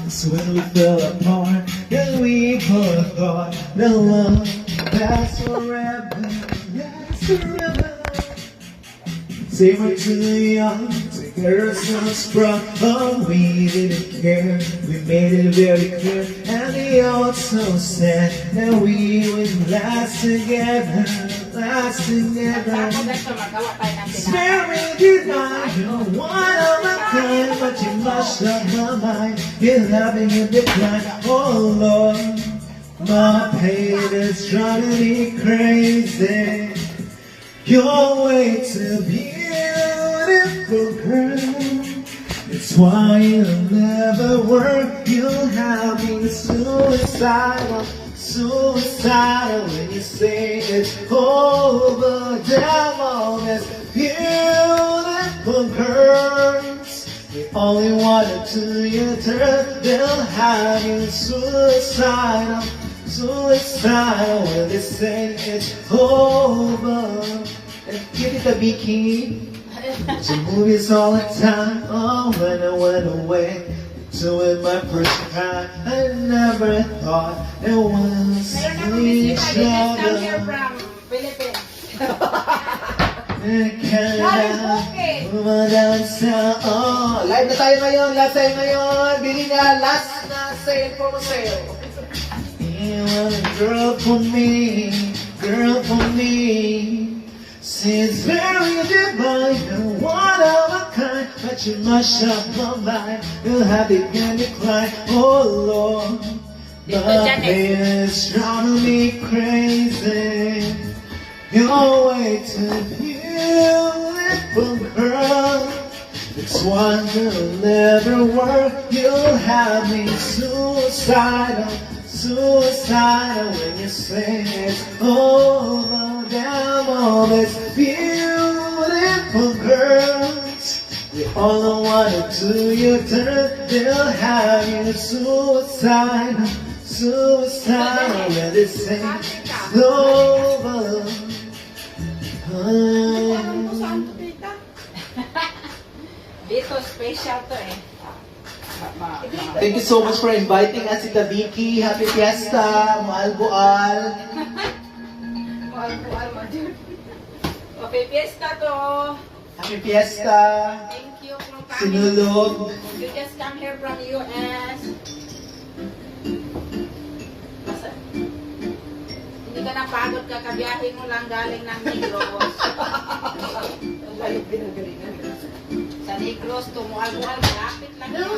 So when we fell apart, and we both thought the love lasts forever, lasts forever. Say we're too young to get ourselves sprung. Oh, we didn't care, we made it very clear. And they also said that we would last together, last together. Swear we did not, you're one of a kind, but you must have my mind. You're loving in decline, oh Lord. My pain is driving me crazy. You're way too beautiful, girl. It's why you'll never work. You'll have me suicidal, suicidal when you say it's over. Damn all this beautiful girls. They only wanted to you turn. They'll have you suicidal, suicidal when they say it's over. And give it a bikini. Watching movies all the time. Oh, when I went away, doing my first crime, I never thought it was each other. In Canada, downtown. Oh, live na tayo ngayon, last time ngayon. Bili nga, last na sale for sale. You want a girl for me, girl for me. She's very divine and one of a kind, but you must have my mind. You'll have it in decline. Oh Lord, my pain is driving me crazy. You're way too beautiful, girl. This one will never work. You'll have me suicidal, suicidal when you say it's over. Damn all these beautiful girls. They all wanted to you turn. They'll have you suicidal, suicidal when they say it's over. Dito, special to eh. Thank you so much for inviting us, Tita Vicky. Happy Fiesta, Maal-Bual. Bual-bual mo dun. Okay, fiesta to. Happy Fiesta. Thank you for coming. Sinulog. You just come here from US. Basta, hindi ka napagod ka, kabiyahin mo lang galing ng Negros. Sa Negros to, Mual-Bual, malapit lang yan.